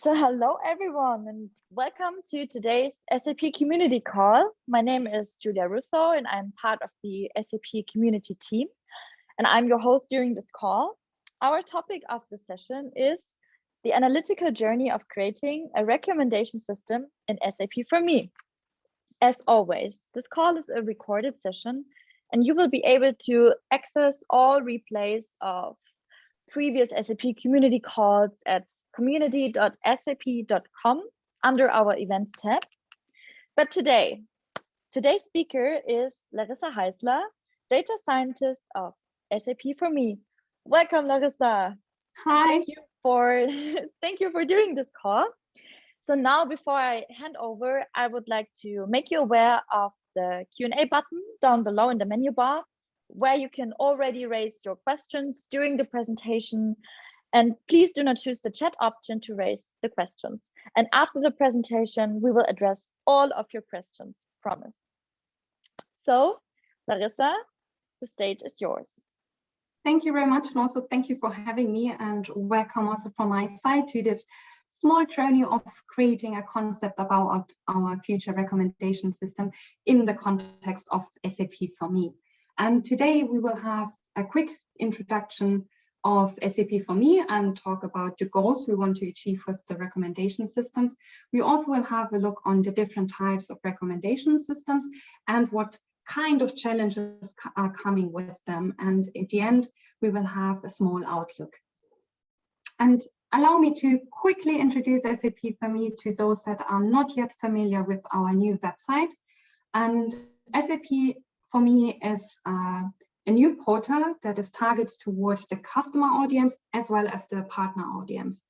So hello everyone and welcome to today's SAP community call. My name is Julia Russo and I'm part of the SAP community team and I'm your host during this call. Our topic of the session is the analytical journey of creating a recommendation system in SAP for me. As always, this call is a recorded session and you will be able to access all replays of previous SAP community calls at community.sap.com under our events tab. But today's speaker is Larissa Heisler, data scientist of SAP for me. Welcome, Larissa. Hi. Thank you for doing this call. So now, before I hand over, I would like to make you aware of the Q&A button down below in the menu bar, where you can already raise your questions during the presentation. And please do not choose the chat option to raise the questions. And after the presentation, we will address all of your questions, promise. So, Larissa, the stage is yours. Thank you very much. And also thank you for having me, and welcome also from my side to this small journey of creating a concept about our future recommendation system in the context of SAP for me. And today we will have a quick introduction of SAP for me and talk about the goals we want to achieve with the recommendation systems. We also will have a look on the different types of recommendation systems and what kind of challenges are coming with them. And at the end, we will have a small outlook. And allow me to quickly introduce SAP for me to those that are not yet familiar with our new website. And SAP for me is a new portal that is targeted towards the customer audience as well as the partner audience.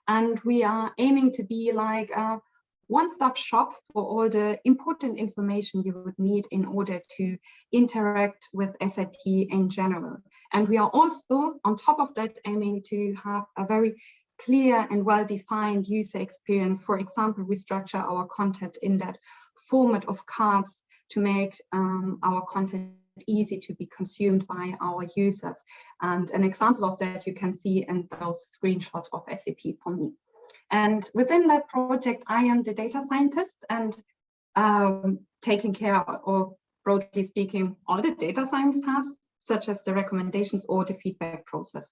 And we are aiming to be like a one-stop shop for all the important information you would need in order to interact with SAP in general. And we are also, on top of that, aiming to have a very clear and well-defined user experience. For example, we structure our content in that format of cards to make our content easy to be consumed by our users. And an example of that you can see in those screenshots of SAP for me. And within that project, I am the data scientist and taking care of, broadly speaking, all the data science tasks, such as the recommendations or the feedback process.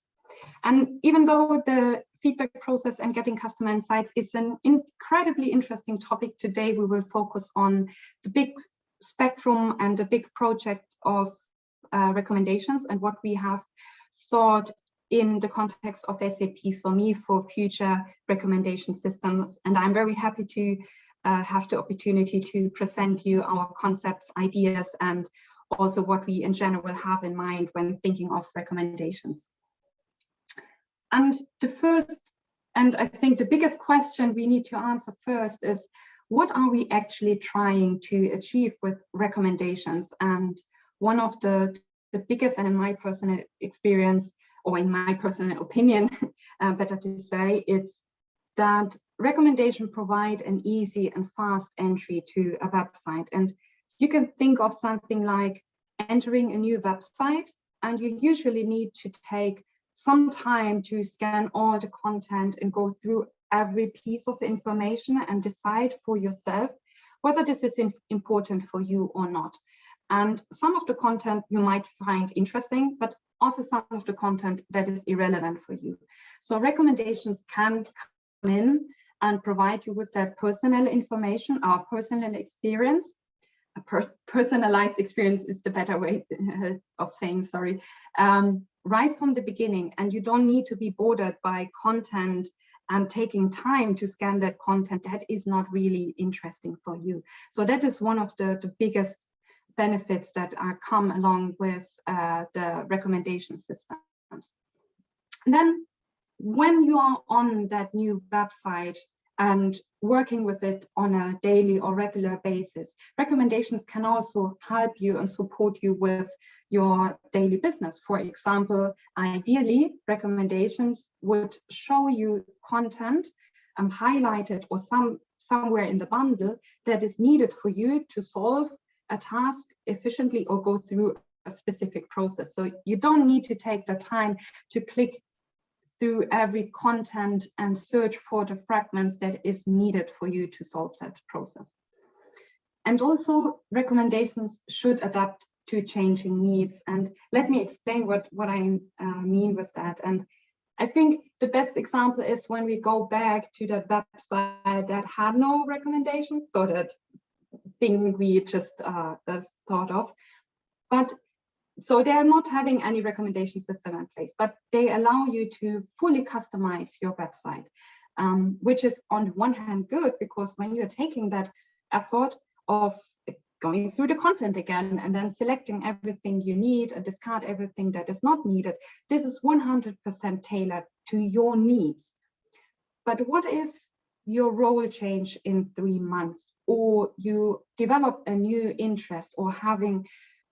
And even though the feedback process and getting customer insights is an incredibly interesting topic, today we will focus on the big spectrum and the big project of recommendations and what we have thought in the context of SAP for me for future recommendation systems. And I'm very happy to have the opportunity to present you our concepts, ideas, and also what we in general have in mind when thinking of recommendations. And the first, and I think the biggest question we need to answer first is, what are we actually trying to achieve with recommendations? And one of the biggest, and in my personal experience, or in my personal opinion, better to say, it's that recommendation provide an easy and fast entry to a website. And you can think of something like entering a new website, and you usually need to take some time to scan all the content and go through every piece of information and decide for yourself whether this is important for you or not. And some of the content you might find interesting, but also some of the content that is irrelevant for you. So recommendations can come in and provide you with that personal information, our personal experience. A personalized experience is the better way of saying, sorry, right from the beginning. And you don't need to be bothered by content and taking time to scan that content that is not really interesting for you. So that is one of the biggest benefits that come along with the recommendation systems. And then when you are on that new website and working with it on a daily or regular basis, recommendations can also help you and support you with your daily business. For example, ideally, recommendations would show you content highlighted or somewhere in the bundle that is needed for you to solve a task efficiently or go through a specific process. So you don't need to take the time to click through every content and search for the fragments that is needed for you to solve that process. And also recommendations should adapt to changing needs. And let me explain what I mean with that. And I think the best example is when we go back to that website that had no recommendations, so that thing we just thought of. But so they are not having any recommendation system in place, but they allow you to fully customize your website, which is on the one hand good, because when you're taking that effort of going through the content again and then selecting everything you need and discard everything that is not needed, this is 100% tailored to your needs. But what if your role change in 3 months, or you develop a new interest, or having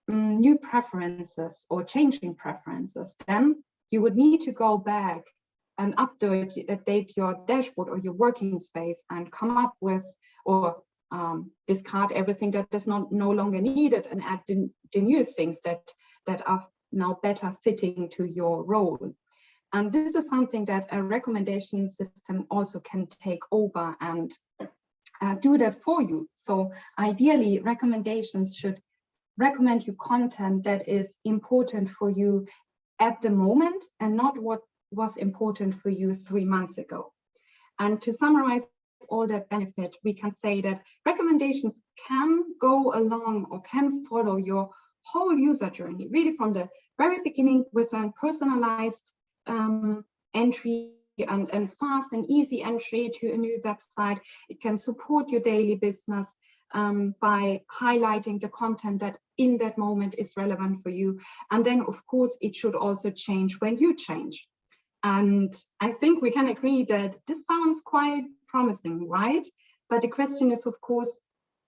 new preferences or changing preferences? Then you would need to go back and update your dashboard or your working space and come up with, or discard everything that is no longer needed and add the new things that are now better fitting to your role. And this is something that a recommendation system also can take over and do that for you. So ideally, recommendations should recommend you content that is important for you at the moment and not what was important for you 3 months ago. And to summarize all that benefit, we can say that recommendations can go along or can follow your whole user journey, really from the very beginning with a personalized entry and fast and easy entry to a new website. It can support your daily business by highlighting the content that in that moment is relevant for you. And then, of course, it should also change when you change. And I think we can agree that this sounds quite promising, right? But the question is, of course,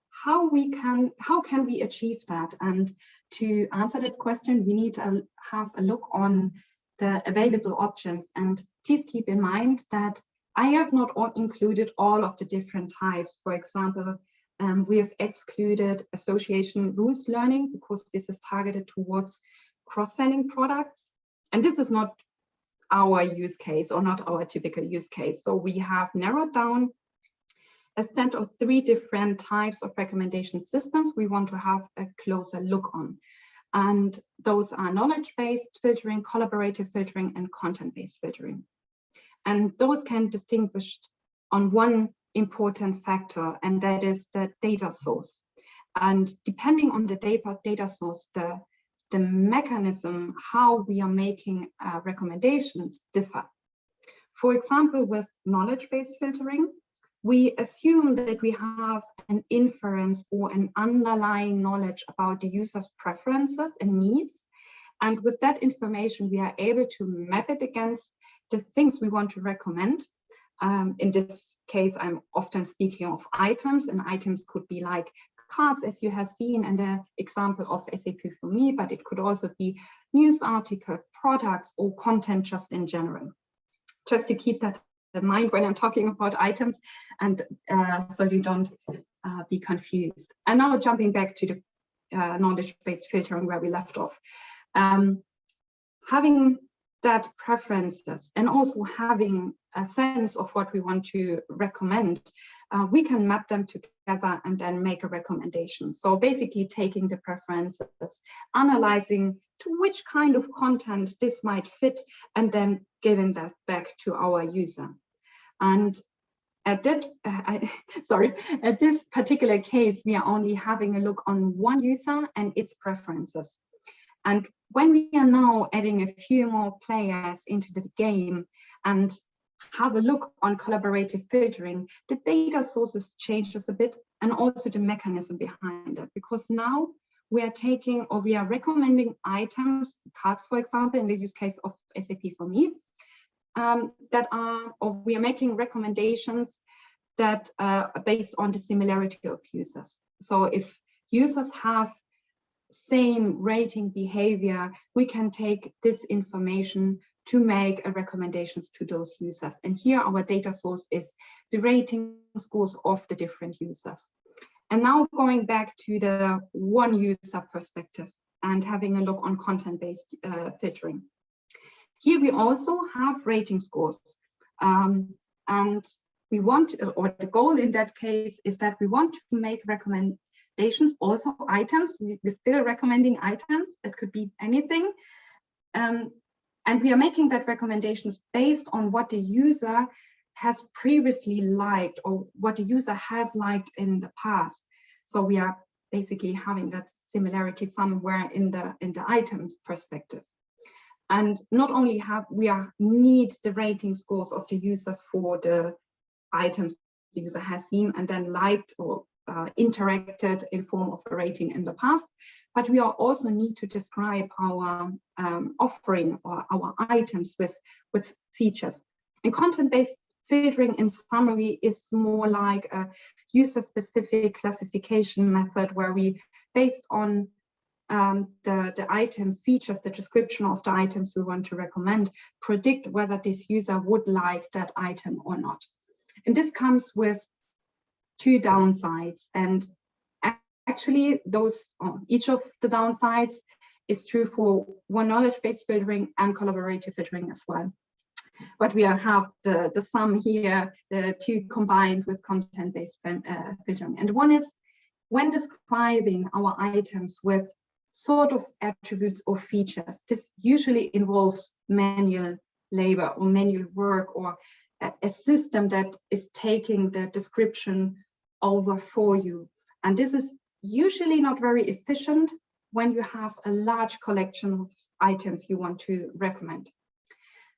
how can we achieve that? And to answer that question, we need to have a look on the available options. And please keep in mind that I have not included all of the different types. For example, we have excluded association rules learning because this is targeted towards cross-selling products. And this is not our use case, or not our typical use case. So we have narrowed down a set of 3 different types of recommendation systems we want to have a closer look on. And those are knowledge-based filtering, collaborative filtering, and content-based filtering. And those can distinguish on one important factor, and that is the data source. And depending on the data source, the mechanism how we are making recommendations differ. For example, with knowledge-based filtering, we assume that we have an inference or an underlying knowledge about the user's preferences and needs. And with that information, we are able to map it against the things we want to recommend. In this case, I'm often speaking of items, and items could be like cards, as you have seen in the example of SAP for me, but it could also be news article, products, or content just in general. Just to keep that in mind when I'm talking about items, and so you don't be confused. And now jumping back to the knowledge-based filtering where we left off. Having that preferences and also having a sense of what we want to recommend, we can map them together and then make a recommendation. So basically taking the preferences, analyzing to which kind of content this might fit, and then giving that back to our user. And at that, at this particular case, we are only having a look on one user and its preferences. And when we are now adding a few more players into the game and have a look on collaborative filtering, the data sources changes a bit, and also the mechanism behind it, because now we are taking, or we are recommending items, cards, for example, in the use case of SAP for me, that are, or we are making recommendations that are based on the similarity of users. So if users have same rating behavior, we can take this information to make recommendations to those users. And here our data source is the rating scores of the different users. And now going back to the one user perspective and having a look on content-based filtering. Here we also have rating scores. And we want, or the goal in that case is that we want to make recommendations, also items. We're still recommending items, that could be anything. And we are making that recommendations based on what the user has previously liked or what the user has liked in the past. So we are basically having that similarity somewhere in the items perspective. And not only need the rating scores of the users for the items the user has seen and then liked or interacted in form of a rating in the past, but we also need to describe our offering or our items with features. And content-based filtering, in summary, is more like a user-specific classification method where we, based on the item features, the description of the items we want to recommend, predict whether this user would like that item or not. And this comes with two downsides, and actually each of the downsides is true for one knowledge-based filtering and collaborative filtering as well. But we have the sum here, the two combined with content-based filtering. And one is when describing our items with sort of attributes or features, this usually involves manual labor or manual work, or a system that is taking the description over for you. And this is usually not very efficient when you have a large collection of items you want to recommend.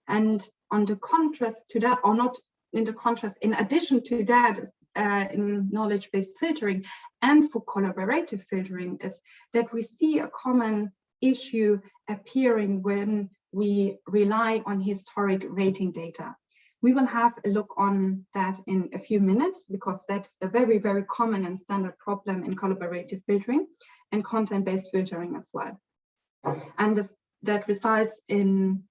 And on the contrast to that, or not in the contrast, in addition to that, in knowledge-based filtering and for collaborative filtering, is that we see a common issue appearing when we rely on historic rating data. We will have a look on that in a few minutes, because that's a very, very common and standard problem in collaborative filtering and content-based filtering as well. And that results in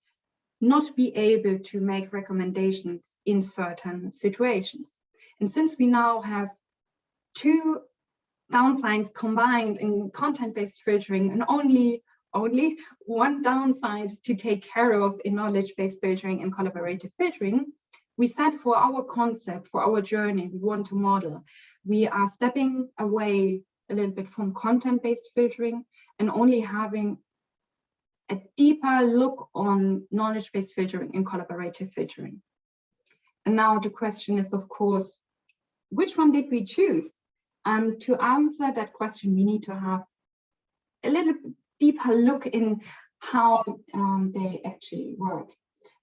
not be able to make recommendations in certain situations. And since we now have two downsides combined in content-based filtering and only one downside to take care of in knowledge-based filtering and collaborative filtering, we said for our concept, for our journey we want to model, we are stepping away a little bit from content-based filtering and only having a deeper look on knowledge-based filtering and collaborative filtering. And now the question is, of course, which one did we choose? And to answer that question, we need to have a little deeper look in how they actually work.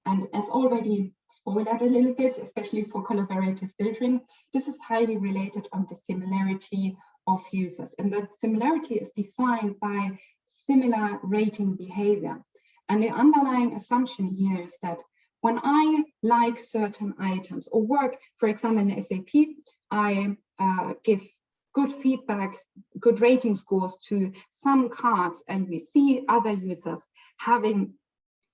And as already spoiled a little bit, especially for collaborative filtering, this is highly related on the similarity of users. And that similarity is defined by similar rating behavior. And the underlying assumption here is that when I like certain items or work, for example, in SAP, I give good feedback, good rating scores to some cards, and we see other users having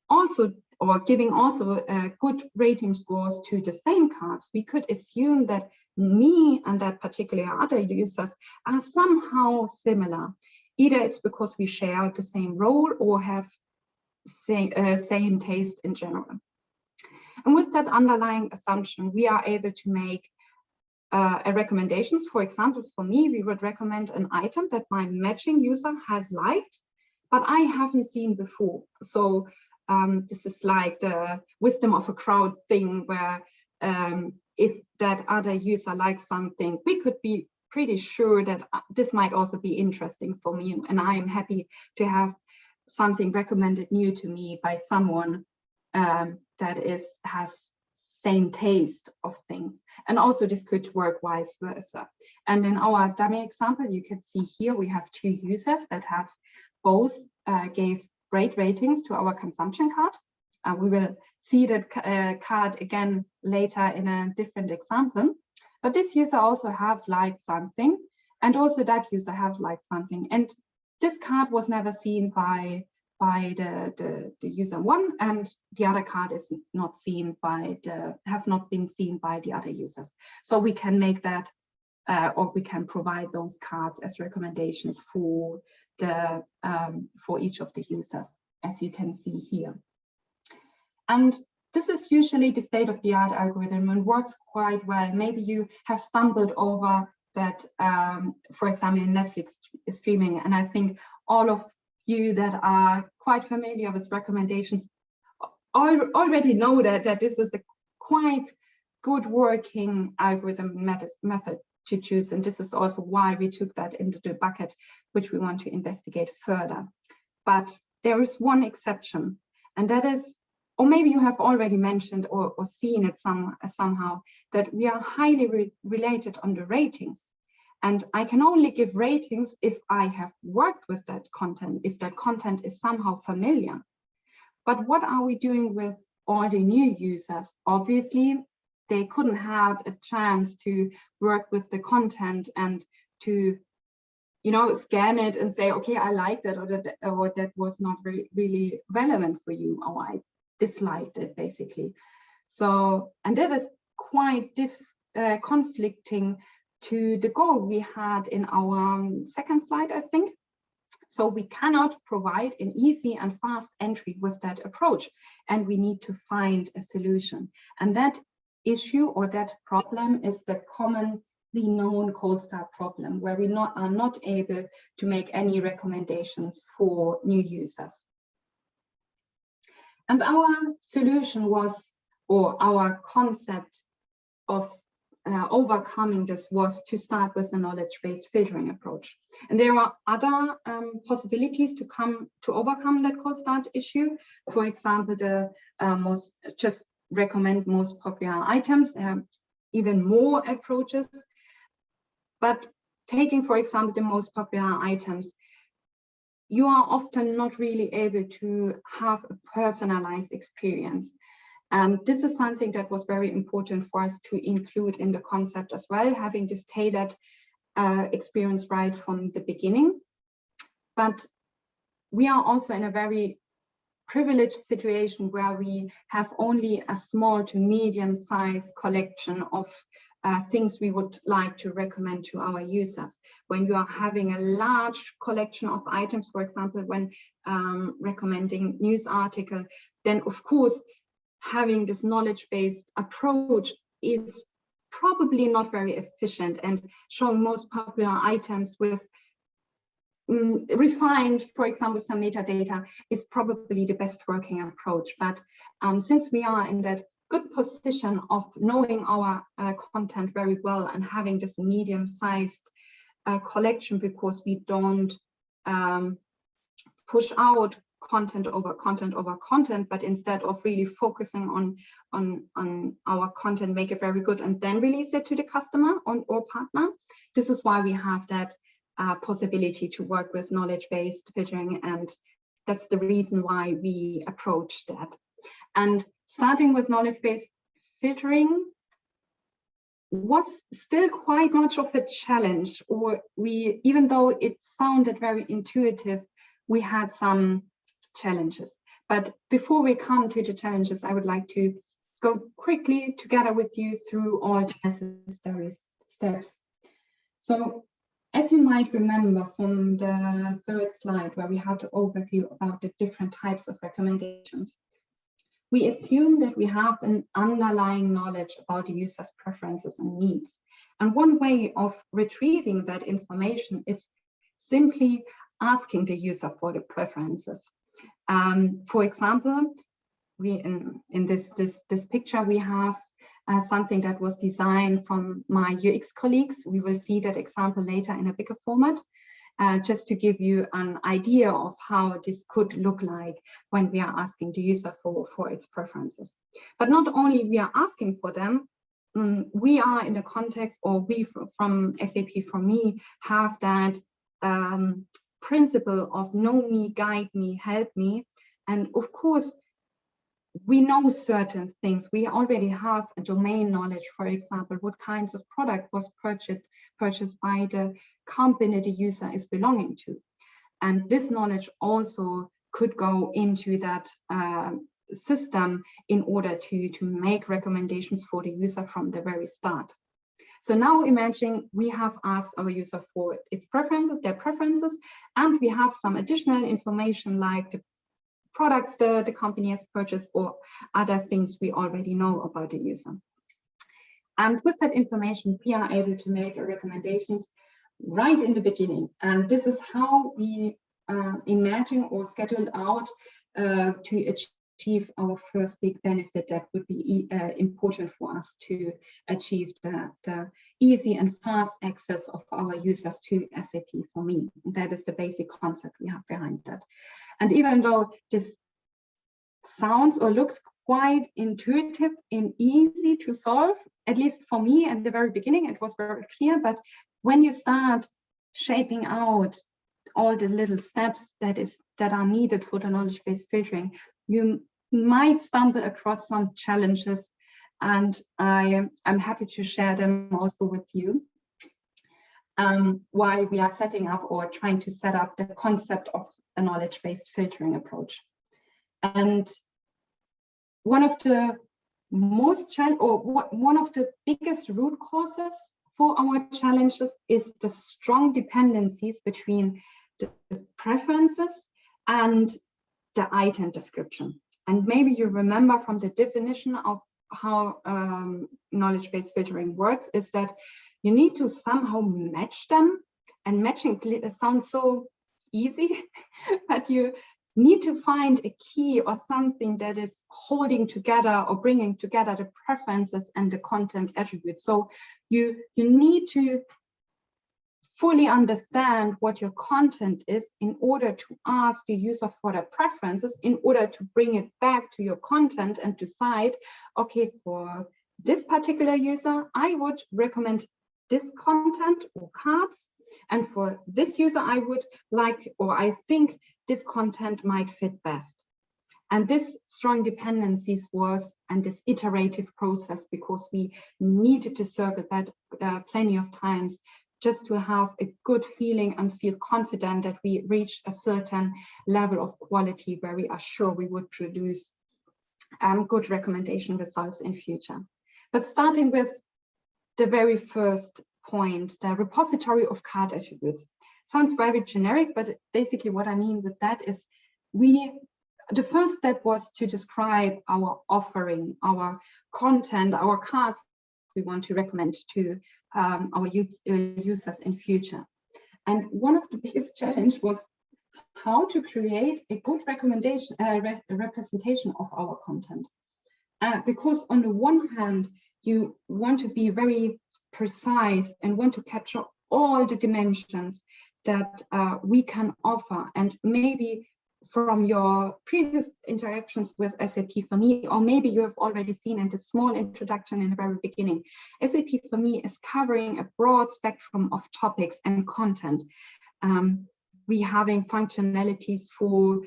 also or giving also good rating scores to the same cards, we could assume that me and that particular other users are somehow similar. Either it's because we share the same role or have same taste in general. And with that underlying assumption, we are able to make recommendations. For example, for me, we would recommend an item that my matching user has liked, but I haven't seen before. So this is like the wisdom of a crowd thing, where if that other user likes something, we could be pretty sure that this might also be interesting for me, and I am happy to have something recommended new to me by someone that has same taste of things. And also this could work vice versa. And in our dummy example, you can see here we have two users that have both gave great ratings to our consumption card. We will see that card again later in a different example. But this user also have liked something, and also that user have liked something. And this card was never seen by the user one, and the other card is not seen by have not been seen by the other users. So we can make that or we can provide those cards as recommendations for the for each of the users, as you can see here. And this is usually the state-of-the-art algorithm and works quite well. Maybe you have stumbled over that, for example, in Netflix streaming. And I think all of you that are quite familiar with recommendations already know that this is a quite good working algorithm method to choose. And this is also why we took that into the bucket, which we want to investigate further. But there is one exception, and that is, or maybe you have already mentioned or seen it somehow, that we are highly related on the ratings. And I can only give ratings if I have worked with that content, if that content is somehow familiar. But what are we doing with all the new users? Obviously, they couldn't have a chance to work with the content and to, scan it and say, okay, I liked it, or that was not really relevant for you, or I disliked it, basically. So, and that is quite conflicting to the goal we had in our second slide, I think. So we cannot provide an easy and fast entry with that approach, and we need to find a solution. And that issue or that problem is the commonly known cold start problem, where we are not able to make any recommendations for new users. And our solution was, or our concept of overcoming this was to start with a knowledge-based filtering approach. And there are other possibilities to overcome that cold start issue. For example, the just recommend most popular items. There are even more approaches. But taking, for example, the most popular items, you are often not really able to have a personalized experience. And this is something that was very important for us to include in the concept as well, having this tailored experience right from the beginning. But we are also in a very privileged situation where we have only a small to medium-sized collection of things we would like to recommend to our users. When you are having a large collection of items, for example, when recommending news article, then of course, having this knowledge-based approach is probably not very efficient, and showing most popular items with refined, for example, some metadata is probably the best working approach. But since we are in that good position of knowing our content very well and having this medium-sized collection, because we don't push out content over content, but instead of really focusing on our content, make it very good and then release it to the customer or partner. This is why we have that possibility to work with knowledge-based filtering, and that's the reason why we approach that. And starting with knowledge-based filtering was still quite much of a challenge, or even though it sounded very intuitive, we had some challenges. But before we come to the challenges, I would like to go quickly together with you through all necessary steps. So, as you might remember from the third slide, where we had the overview about the different types of recommendations, we assume that we have an underlying knowledge about the user's preferences and needs. And one way of retrieving that information is simply asking the user for the preferences. For example, in this picture, we have something that was designed from my UX colleagues. We will see that example later in a bigger format, just to give you an idea of how this could look like when we are asking the user for its preferences. But not only we are asking for them, we are in the context, or we from SAP, for me, have that principle of know me, guide me, help me. And of course, we know certain things. We already have a domain knowledge, for example, what kinds of product was purchased by the company the user is belonging to. And this knowledge also could go into that system in order to make recommendations for the user from the very start. So now imagine we have asked our user for their preferences, and we have some additional information like the products the company has purchased or other things we already know about the user. And with that information, we are able to make recommendations right in the beginning. And this is how we imagine or scheduled out to achieve our first big benefit that would be important for us to achieve the easy and fast access of our users to SAP for me. That is the basic concept we have behind that. And even though this sounds or looks quite intuitive and easy to solve, at least for me at the very beginning, it was very clear. But when you start shaping out all the little steps that are needed for the knowledge-based filtering, you might stumble across some challenges, and I'm happy to share them also with you while we are setting up or trying to set up the concept of a knowledge-based filtering approach. And one of the one of the biggest root causes for our challenges is the strong dependencies between the preferences and the item description. And maybe you remember from the definition of how knowledge-based filtering works is that you need to somehow match them, and matching sounds so easy, but you need to find a key or something that is holding together or bringing together the preferences and the content attributes. So you need to fully understand what your content is in order to ask the user for their preferences, in order to bring it back to your content and decide, okay, for this particular user, I would recommend this content or cards. And for this user, I would like, or I think this content might fit best. And this strong dependencies was, and this iterative process, because we needed to circle back plenty of times just to have a good feeling and feel confident that we reached a certain level of quality where we are sure we would produce good recommendation results in future. But starting with the very first point, the repository of card attributes. Sounds very generic, but basically what I mean with that is the first step was to describe our offering, our content, our cards we want to recommend to our users in future. And one of the biggest challenge was how to create a good recommendation, representation of our content. Because on the one hand, you want to be very precise and want to capture all the dimensions that we can offer. And maybe from your previous interactions with SAP for me, or maybe you have already seen in the small introduction in the very beginning, SAP for me is covering a broad spectrum of topics and content. We having functionalities for,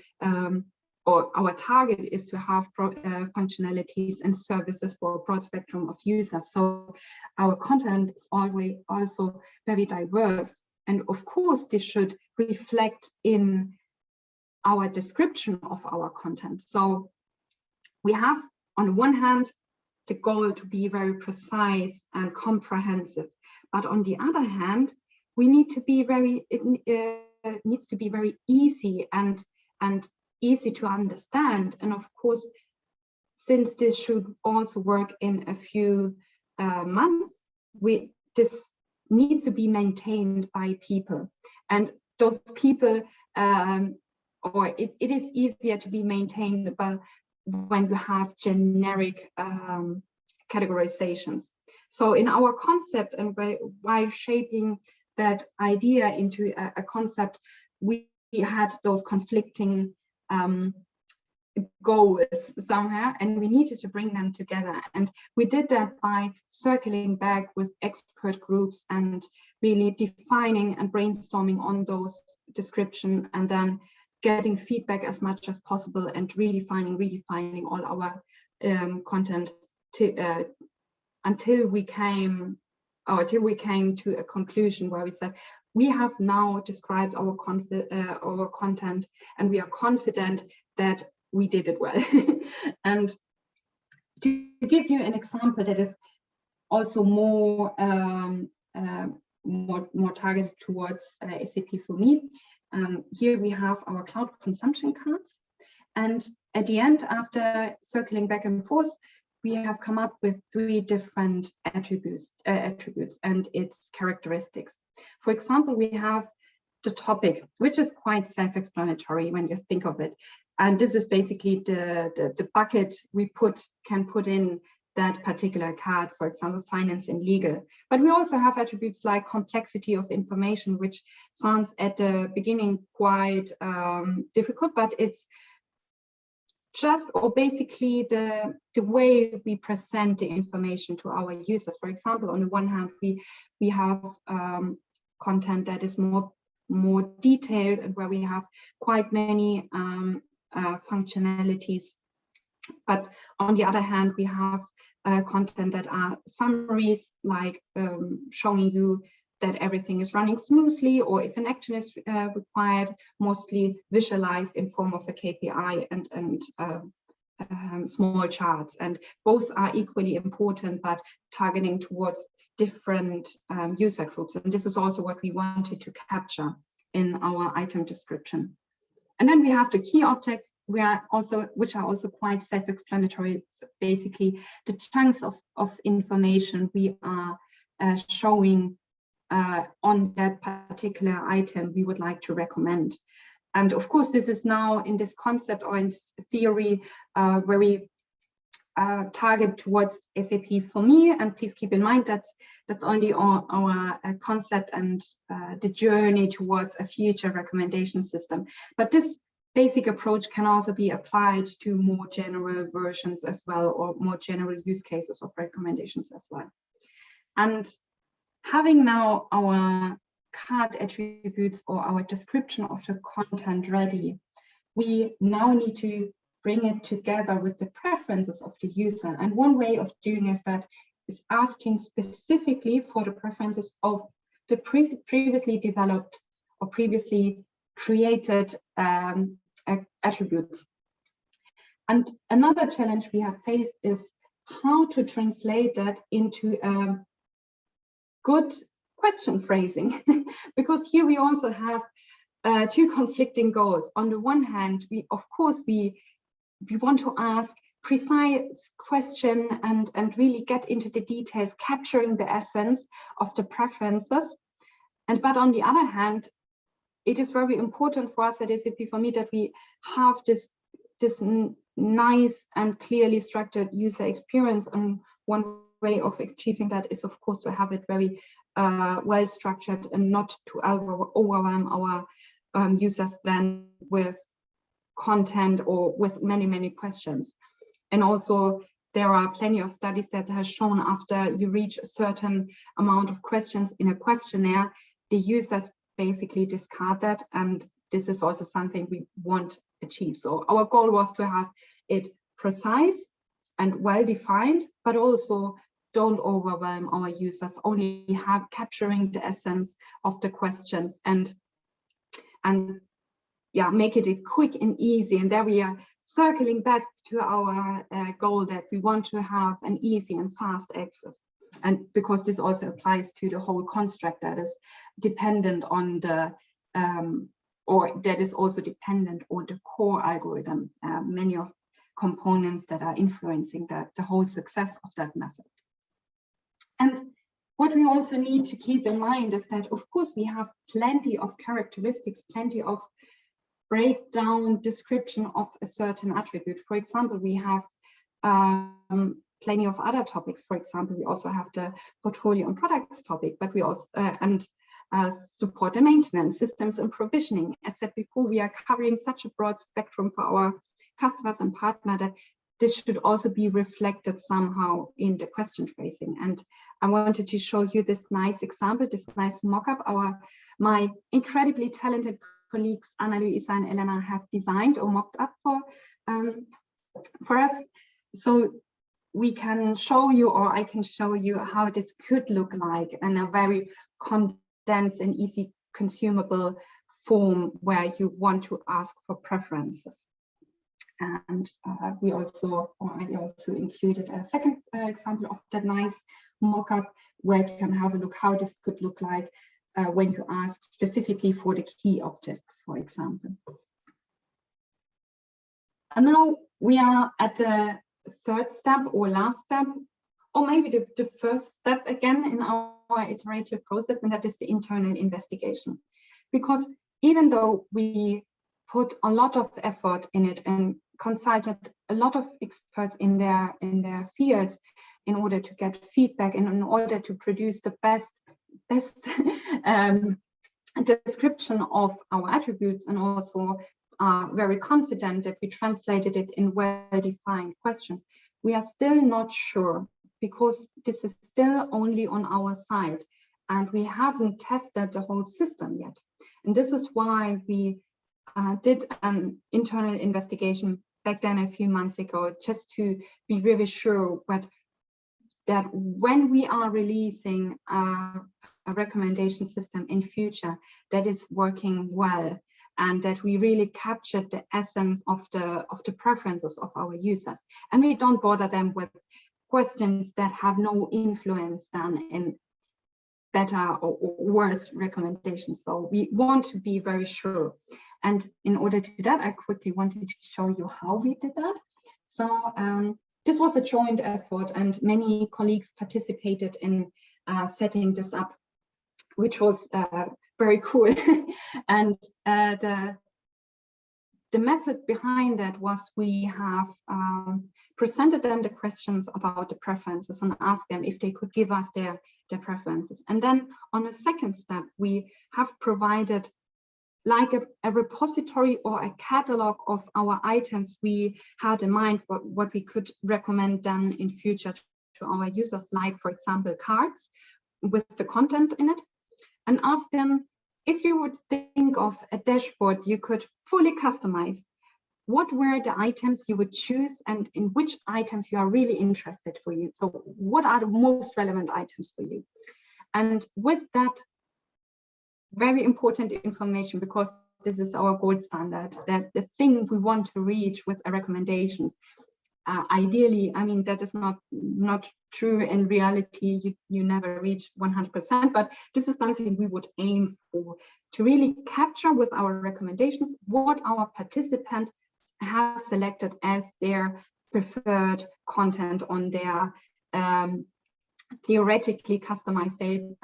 or our target is to have functionalities and services for a broad spectrum of users. So our content is always also very diverse. And of course, this should reflect in our description of our content. So we have, on one hand, the goal to be very precise and comprehensive, but on the other hand, we need to be it needs to be very easy and easy to understand. And of course, since this should also work in a few months, this needs to be maintained by people, and those people. Or it is easier to be maintained when you have generic categorizations. So in our concept, and by shaping that idea into a concept, we had those conflicting goals somehow, and we needed to bring them together. And we did that by circling back with expert groups and really defining and brainstorming on those descriptions, and then getting feedback as much as possible and redefining all our content until we came to a conclusion where we said we have now described our content and we are confident that we did it well. And to give you an example that is also more targeted towards SAP for me. Here we have our cloud consumption cards, And at the end, after circling back and forth, we have come up with 3 different attributes and its characteristics. For example, we have the topic, which is quite self-explanatory when you think of it. And this is basically the bucket we can put in that particular card, for example, finance and legal. But we also have attributes like complexity of information, which sounds at the beginning quite difficult, but it's just, or basically the way we present the information to our users. For example, on the one hand, we have content that is more detailed and where we have quite many functionalities. But on the other hand, we have content that are summaries, like showing you that everything is running smoothly, or if an action is required, mostly visualized in form of a KPI and small charts. And both are equally important, but targeting towards different user groups. And this is also what we wanted to capture in our item description. And then we have the key objects, which are also quite self-explanatory. It's basically the chunks of information we are showing on that particular item we would like to recommend. And of course, this is now in this concept or in theory where we target towards SAP for me. And please keep in mind that's only our concept and the journey towards a future recommendation system. But this basic approach can also be applied to more general versions as well, or more general use cases of recommendations as well. And having now our card attributes or our description of the content ready, we now need to bring it together with the preferences of the user. And one way of doing is asking specifically for the preferences of the previously developed or previously created attributes. And another challenge we have faced is how to translate that into good question phrasing, because here we also have 2 conflicting goals. On the one hand, we want to ask precise question and really get into the details, capturing the essence of the preferences. But on the other hand, it is very important for us at SAP, for me, that we have this nice and clearly structured user experience. And one way of achieving that is, of course, to have it very well structured and not to overwhelm our users then with content or with many questions. And also there are plenty of studies that have shown after you reach a certain amount of questions in a questionnaire, the users basically discard that, and this is also something we want to achieve. So our goal was to have it precise and well defined, but also don't overwhelm our users, only capturing the essence of the questions and yeah, make it quick and easy. And there we are circling back to our goal that we want to have an easy and fast access. And because this also applies to the whole construct that is dependent on the, or that is also dependent on the core algorithm, many of components that are influencing the whole success of that method. And what we also need to keep in mind is that, of course, we have plenty of characteristics, plenty of breakdown description of a certain attribute. For example, we have plenty of other topics. For example, we also have the portfolio and products topic, but we also support and maintenance, systems and provisioning. As said before, we are covering such a broad spectrum for our customers and partner that this should also be reflected somehow in the question phrasing. And I wanted to show you this nice example, this nice mock-up my incredibly talented colleagues Anna, Luisa and Elena have designed or mocked up for us. So we can show you, or I can show you how this could look like in a very condensed and easy consumable form where you want to ask for preferences. And I also included a second example of that nice mock-up where you can have a look how this could look like when you ask specifically for the key objects, for example. And now we are at the third step or last step, or maybe the first step again in our iterative process, and that is the internal investigation. Because even though we put a lot of effort in it and consulted a lot of experts in their fields in order to get feedback and in order to produce the best description of our attributes, and also are very confident that we translated it in well-defined questions, we are still not sure, because this is still only on our side and we haven't tested the whole system yet. And this is why we did an internal investigation back then a few months ago, just to be really sure that when we are releasing a recommendation system in future, that is working well, and that we really captured the essence of the preferences of our users, and we don't bother them with questions that have no influence then in better or worse recommendations. So we want to be very sure, and in order to do that, I quickly wanted to show you how we did that. So this was a joint effort, and many colleagues participated in setting this up, which was very cool. And the method behind that was we have presented them the questions about the preferences and asked them if they could give us their preferences. And then on a second step, we have provided like a repository or a catalog of our items we had in mind, what we could recommend then in future to our users, like, for example, cards with the content in it, and ask them, if you would think of a dashboard you could fully customize, what were the items you would choose, and in which items you are really interested for you? So what are the most relevant items for you? And with that very important information, because this is our gold standard, that the thing we want to reach with our recommendations, ideally, I mean, that is not true in reality. You never reach 100%, but this is something we would aim for, to really capture with our recommendations what our participant have selected as their preferred content on their theoretically customizable,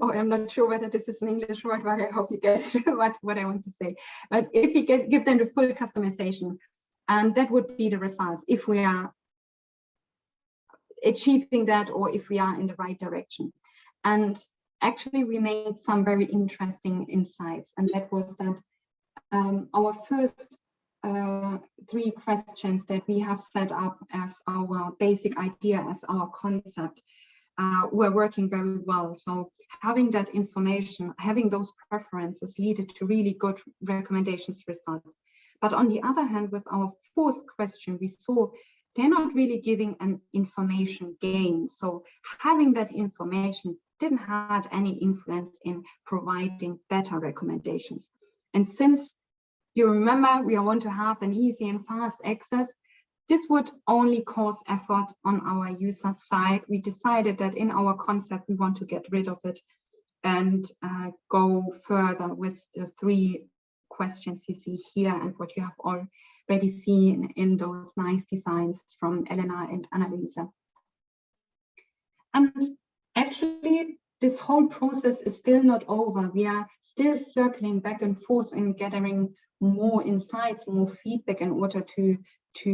or I'm not sure whether this is an English word, but I hope you get what I want to say. But if you give them the full customization, and that would be the results if we are achieving that, or if we are in the right direction. And actually we made some very interesting insights, and that was that our first 3 questions that we have set up as our basic idea, as our concept, were working very well. So having that information, having those preferences leaded to really good recommendations results. But on the other hand, with our 4th question, we saw they're not really giving an information gain. So having that information didn't have any influence in providing better recommendations. And since you remember, we want to have an easy and fast access, this would only cause effort on our user side. We decided that in our concept, we want to get rid of it and go further with the 3 questions you see here, and what you have already seen in those nice designs from Elena and Annalisa. And actually, this whole process is still not over. We are still circling back and forth and gathering more insights, more feedback in order to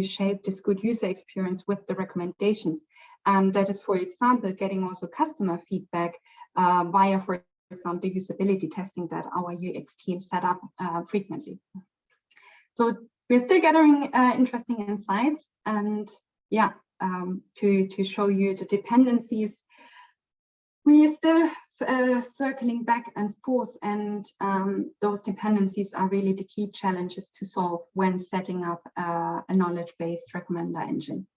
shape this good user experience with the recommendations. And that is, for example, getting also customer feedback via, for example, the usability testing that our UX team set up frequently. So we're still gathering interesting insights, and yeah, to show you the dependencies, we are still circling back and forth, and those dependencies are really the key challenges to solve when setting up a knowledge-based recommender engine.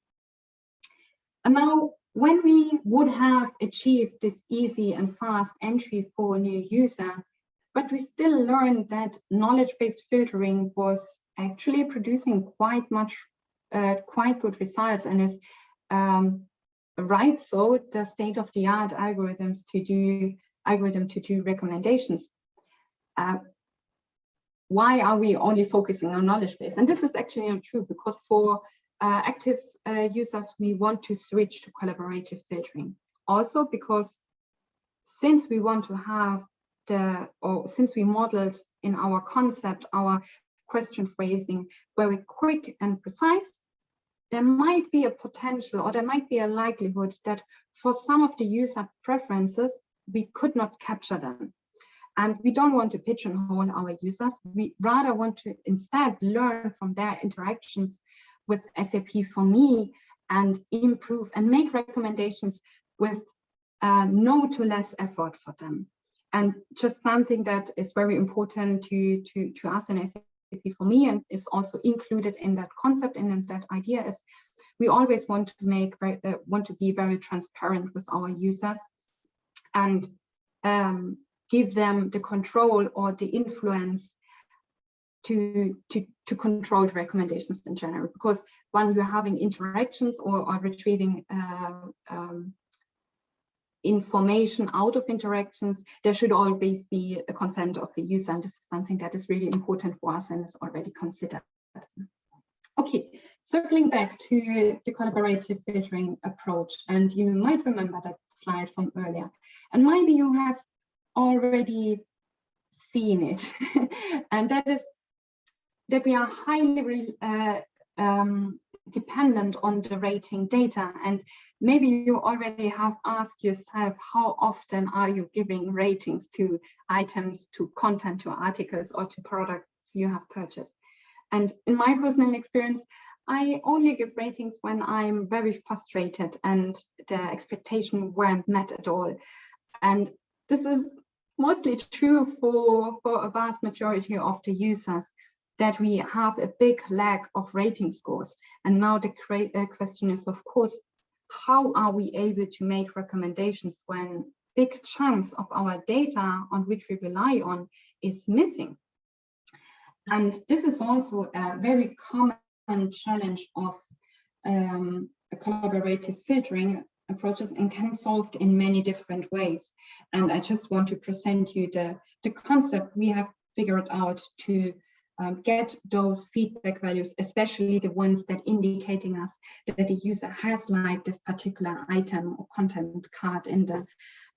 And now, when we would have achieved this easy and fast entry for a new user, but we still learned that knowledge-based filtering was actually producing quite good results, and is right, so the state-of-the-art algorithms to do recommendations. why are we only focusing on knowledge base? And this is actually not true, because for active users, we want to switch to collaborative filtering. Also because since we want to have since we modeled in our concept, our question phrasing very quick and precise, there might be a potential, or there might be a likelihood that for some of the user preferences, we could not capture them. And we don't want to pigeonhole our users. We rather want to instead learn from their interactions with SAP for me and improve and make recommendations with no to less effort for them. And just something that is very important to us in SAP for me, and is also included in that concept and in that idea, is we always want to be very transparent with our users and give them the control or the influence to control the recommendations in general. Because when you're having interactions or retrieving information out of interactions, there should always be a consent of the user, and this is something that is really important for us and is already considered. Okay, circling back to the collaborative filtering approach, and you might remember that slide from earlier, and maybe you have already seen it, and that is that we are highly dependent on the rating data. And maybe you already have asked yourself, how often are you giving ratings to items, to content, to articles, or to products you have purchased? And in my personal experience, I only give ratings when I'm very frustrated and the expectations weren't met at all. And this is mostly true for a vast majority of the users, that we have a big lack of rating scores. And now the question is, of course, how are we able to make recommendations when big chunks of our data on which we rely on is missing? And this is also a very common challenge of collaborative filtering approaches, and can be solved in many different ways. And I just want to present you the concept we have figured out to get those feedback values, especially the ones that indicating us that the user has liked this particular item or content card in the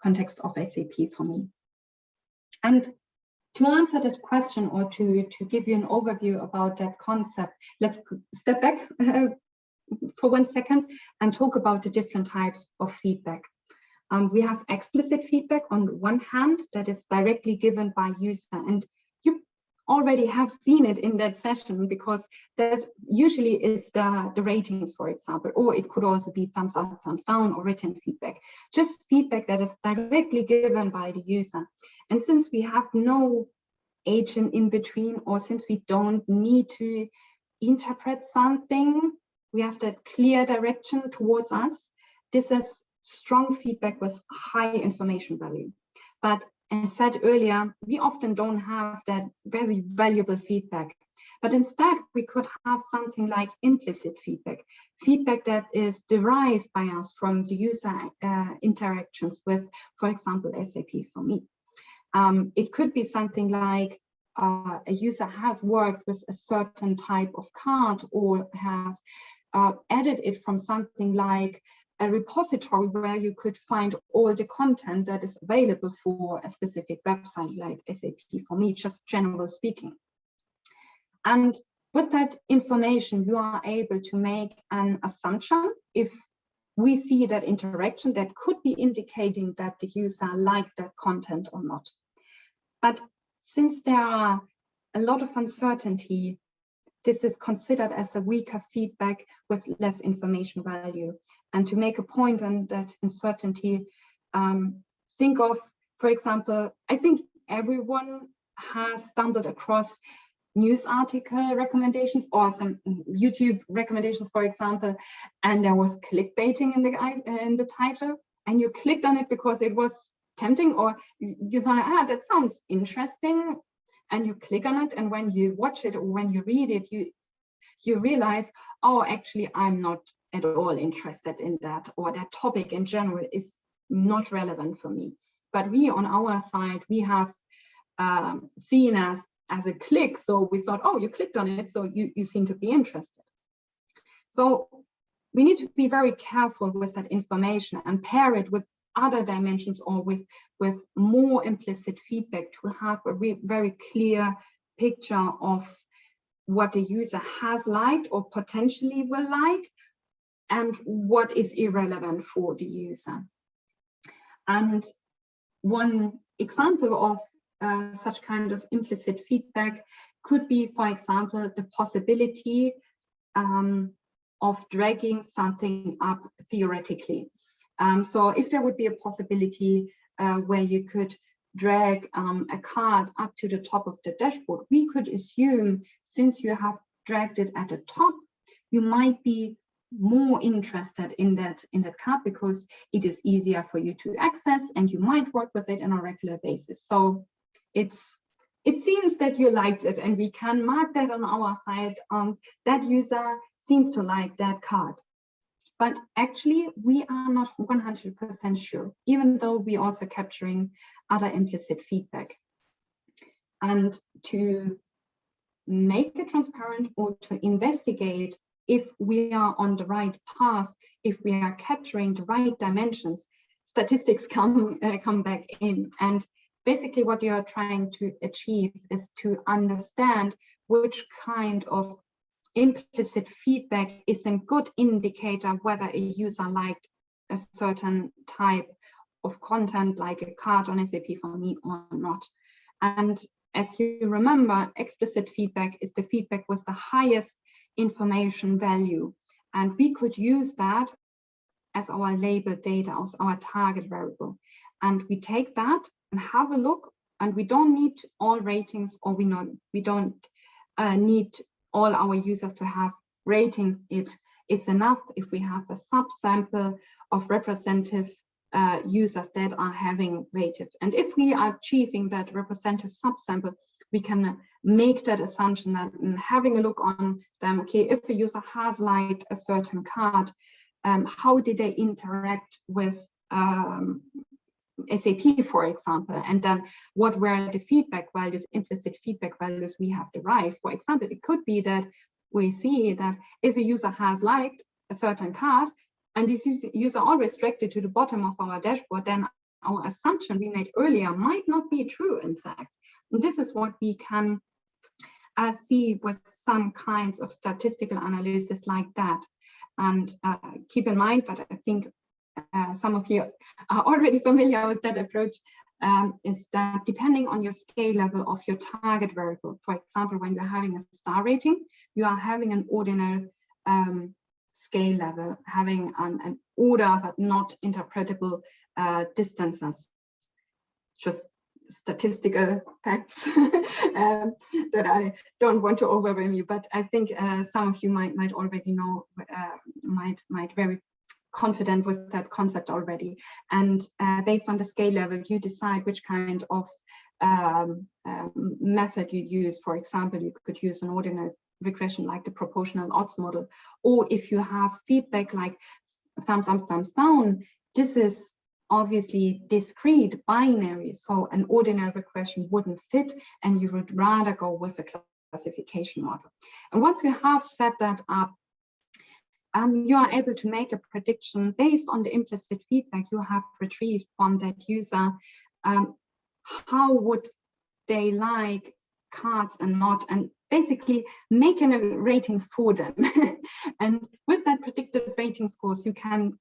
context of SAP for me. And to answer that question, or to give you an overview about that concept, let's step back for 1 second and talk about the different types of feedback. We have explicit feedback on one hand that is directly given by user, and you already have seen it in that session, because that usually is the ratings, for example, or it could also be thumbs up, thumbs down, or written feedback, just feedback that is directly given by the user. And since we have no agent in between, or since we don't need to interpret something, we have that clear direction towards us. This is strong feedback with high information value. But as said earlier, we often don't have that very valuable feedback. But instead, we could have something like implicit feedback, feedback that is derived by us from the user interactions with, for example, SAP for me. It could be something like a user has worked with a certain type of card, or has added it from something like a repository where you could find all the content that is available for a specific website like SAP for me, just generally speaking. And with that information, you are able to make an assumption if we see that interaction that could be indicating that the user liked that content or not. But since there are a lot of uncertainty, this is considered as a weaker feedback with less information value. And to make a point on that uncertainty, think of, for example, I think everyone has stumbled across news article recommendations or some YouTube recommendations, for example, and there was clickbaiting in the title, and you clicked on it because it was tempting, or you thought, that sounds interesting, and you click on it, and when you watch it or when you read it, you realize, oh, actually, I'm not at all interested in that, or that topic in general is not relevant for me. But we on our side, we have seen as as a click. So we thought, oh, you clicked on it, so you seem to be interested. So we need to be very careful with that information and pair it with other dimensions or with more implicit feedback to have a very clear picture of what the user has liked or potentially will like and what is irrelevant for the user. And one example of such kind of implicit feedback could be, for example, the possibility of dragging something up theoretically. So if there would be a possibility where you could drag a card up to the top of the dashboard, we could assume, since you have dragged it at the top, you might be more interested in that card because it is easier for you to access and you might work with it on a regular basis. So it seems that you liked it, and we can mark that on our side. That user seems to like that card. But actually, we are not 100% sure, even though we're also capturing other implicit feedback. And to make it transparent or to investigate if we are on the right path, if we are capturing the right dimensions, statistics come back in. And basically what you are trying to achieve is to understand which kind of implicit feedback is a good indicator whether a user liked a certain type of content, like a card on SAP for me or not. And as you remember, explicit feedback is the feedback with the highest information value. And we could use that as our label data, as our target variable. And we take that and have a look, and we don't need all ratings, or we don't need all our users to have ratings. It is enough if we have a subsample of representative users that are having rated. And if we are achieving that representative subsample, we can make that assumption that having a look on them, okay, if a user has liked a certain card, how did they interact with SAP, for example, and then what were the feedback values, implicit feedback values we have derived. For example, it could be that we see that if a user has liked a certain card and this user always dragged it to the bottom of our dashboard, then our assumption we made earlier might not be true, in fact. And this is what we can see with some kinds of statistical analysis like that. And keep in mind, but I think some of you are already familiar with that approach, is that depending on your scale level of your target variable, for example, when you're having a star rating, you are having an ordinal scale level, having an order but not interpretable distances, just statistical facts that I don't want to overwhelm you, but I think some of you might already know, might very confident with that concept already. And based on the scale level, you decide which kind of method you use. For example, you could use an ordinal regression like the proportional odds model, or if you have feedback like thumbs up, thumbs down, this is obviously discrete binary, so an ordinal regression wouldn't fit, and you would rather go with a classification model. And once you have set that up, you are able to make a prediction based on the implicit feedback you have retrieved from that user. How would they like cards and not, and basically making a rating for them. And with that predicted rating scores, you can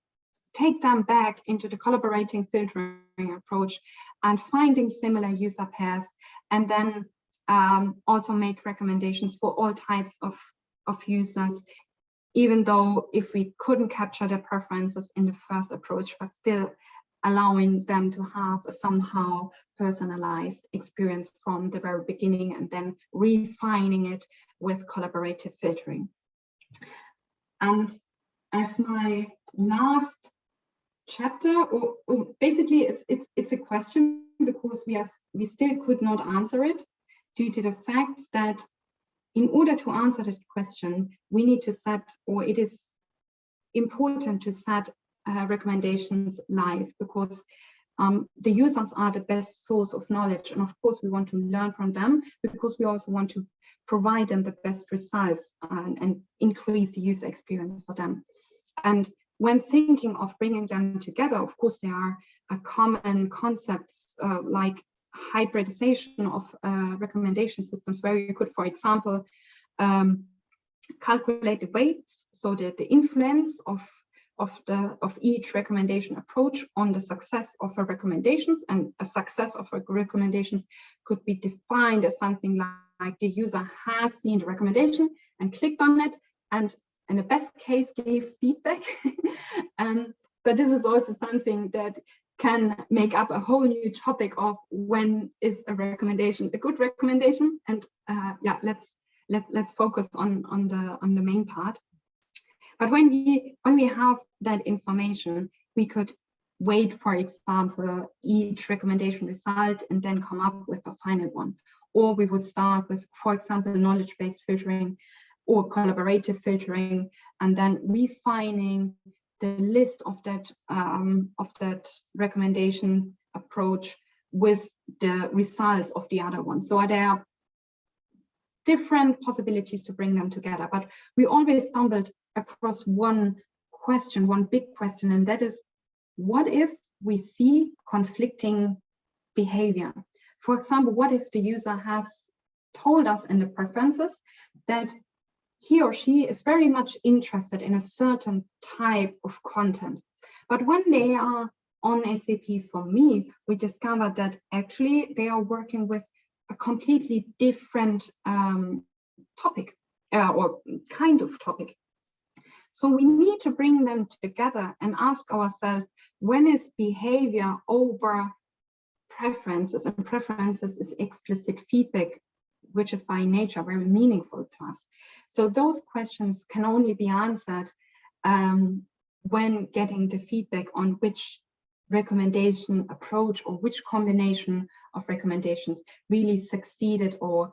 take them back into the collaborating filtering approach and finding similar user pairs, and then also make recommendations for all types of users, even though if we couldn't capture their preferences in the first approach, but still allowing them to have a somehow personalized experience from the very beginning and then refining it with collaborative filtering. And as my last chapter, or basically it's a question, because we still could not answer it due to the fact that in order to answer that question, we need to set, or it is important to set recommendations live, because the users are the best source of knowledge, and of course we want to learn from them because we also want to provide them the best results and increase the user experience for them. And when thinking of bringing them together, of course there are common concepts like hybridization of recommendation systems, where you could, for example, calculate the weights, so that the influence of each recommendation approach on the success of a recommendations, and a success of a recommendations could be defined as something like the user has seen the recommendation and clicked on it, and in the best case gave feedback. But this is also something that can make up a whole new topic of when is a recommendation a good recommendation. And yeah, let's focus on the main part. But when we have that information, we could weight, for example, each recommendation result and then come up with a final one. Or we would start with, for example, knowledge-based filtering or collaborative filtering, and then refining the list of that recommendation approach with the results of the other one. So there are different possibilities to bring them together, but we always stumbled across one question, one big question, and that is, what if we see conflicting behavior? For example, what if the user has told us in the preferences that he or she is very much interested in a certain type of content, but when they are on SAP for me, we discovered that actually they are working with a completely different topic or kind of topic. So we need to bring them together and ask ourselves, when is behavior over preferences? And preferences is explicit feedback, which is by nature very meaningful to us. So those questions can only be answered when getting the feedback on which recommendation approach or which combination of recommendations really succeeded or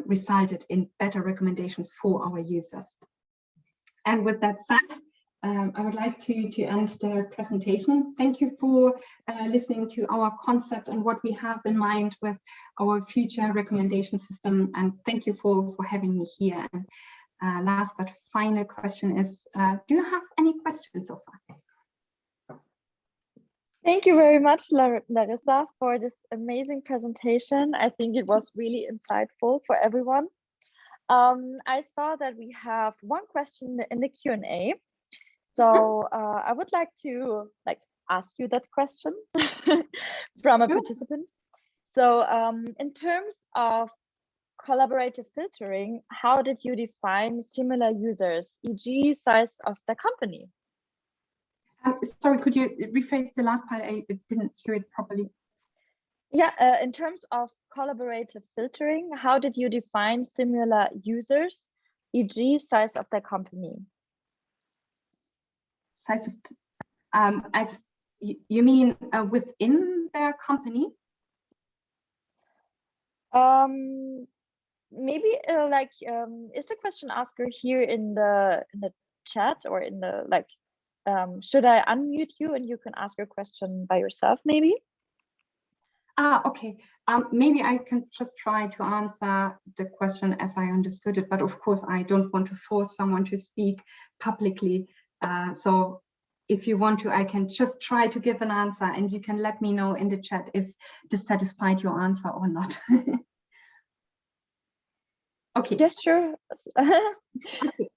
resulted in better recommendations for our users. And with that said, I would like to end the presentation. Thank you for listening to our concept and what we have in mind with our future recommendation system. And thank you for having me here. And last but final question is, do you have any questions so far? Thank you very much, Larissa, for this amazing presentation. I think it was really insightful for everyone. I saw that we have one question in the Q&A. So I would like to ask you that question from a participant. So in terms of collaborative filtering, how did you define similar users, e.g. size of the company? Sorry, could you rephrase the last part? I didn't hear it properly. Yeah, in terms of collaborative filtering, how did you define similar users, e.g. size of the company? Size of, as you mean within their company? Maybe is the question asker here in the chat or in the should I unmute you and you can ask your question by yourself maybe? Okay. Maybe I can just try to answer the question as I understood it, but of course I don't want to force someone to speak publicly. So if you want to, I can just try to give an answer and you can let me know in the chat if this satisfied your answer or not. Okay. Yes, sure. Okay.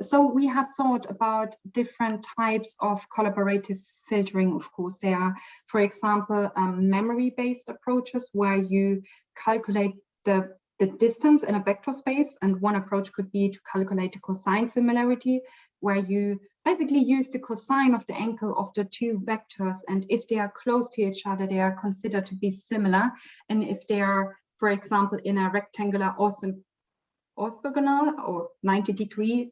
So we have thought about different types of collaborative filtering. Of course, there are, for example, memory-based approaches where you calculate the distance in a vector space, and one approach could be to calculate the cosine similarity, where you basically use the cosine of the angle of the two vectors, and if they are close to each other, they are considered to be similar, and if they are, for example, in a rectangular orthogonal or 90-degree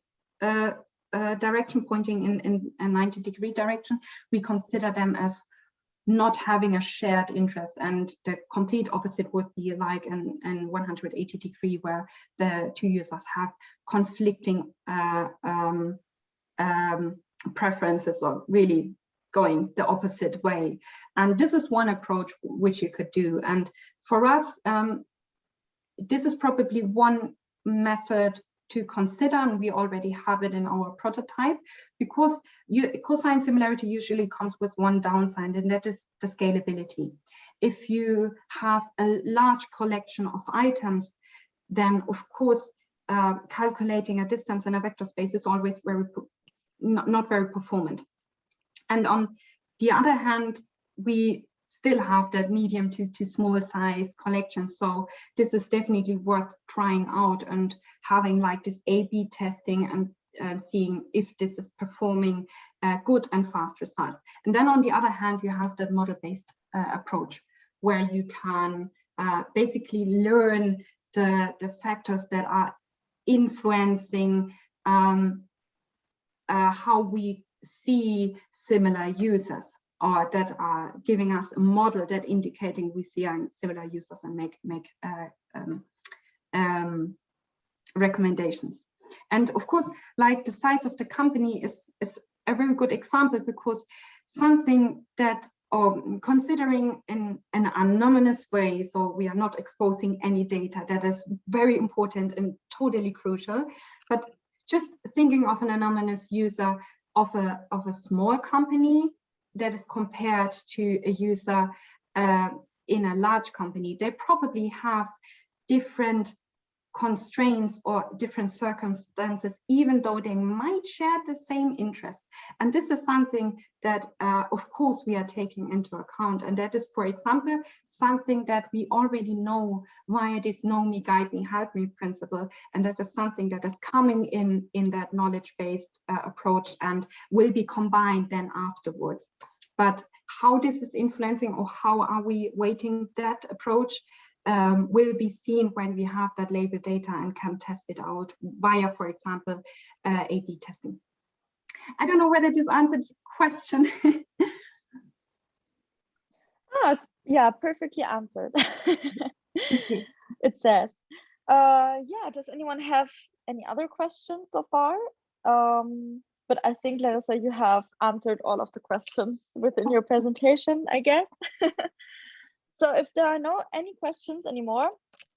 direction, pointing in a 90-degree direction, we consider them as not having a shared interest, and the complete opposite would be like an 180-degree where the two users have conflicting preferences or really going the opposite way. And this is one approach which you could do. And for us, this is probably one method to consider, and we already have it in our prototype, because cosine similarity usually comes with one downside, and that is the scalability. If you have a large collection of items, then of course calculating a distance in a vector space is always not very performant. And on the other hand, we still have that medium to small size collection. So this is definitely worth trying out and having like this A/B testing and seeing if this is performing good and fast results. And then on the other hand, you have the model-based approach, where you can basically learn the factors that are influencing how we see similar users, or that are giving us a model that indicating we see similar users and make recommendations. And of course, like the size of the company is a very good example, because something that, or considering in an anonymous way, so we are not exposing any data, that is very important and totally crucial. But just thinking of an anonymous user of a small company that is compared to a user in a large company, they probably have different constraints or different circumstances, even though they might share the same interest. And this is something that, of course, we are taking into account. And that is, for example, something that we already know via this know me, guide me, help me principle. And that is something that is coming in that knowledge-based approach and will be combined then afterwards. But how this is influencing, or how are we weighting that approach, will be seen when we have that label data and can test it out via, for example, A/B testing. I don't know whether this answered your question. Yeah, perfectly answered. It says. Yeah, does anyone have any other questions so far? But I think, Larissa, you have answered all of the questions within your presentation, I guess. So if there are any questions anymore,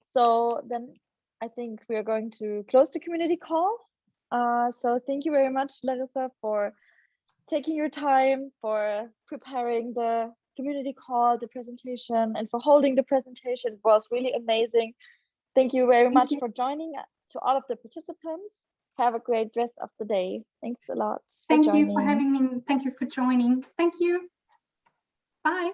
so then I think we are going to close the community call. So thank you very much, Larissa, for taking your time, for preparing the community call, the presentation, and for holding the presentation. It was really amazing. Thank you very much for joining. To all of the participants, have a great rest of the day. Thanks a lot. Thank you for having me. Thank you for joining. Thank you. Bye.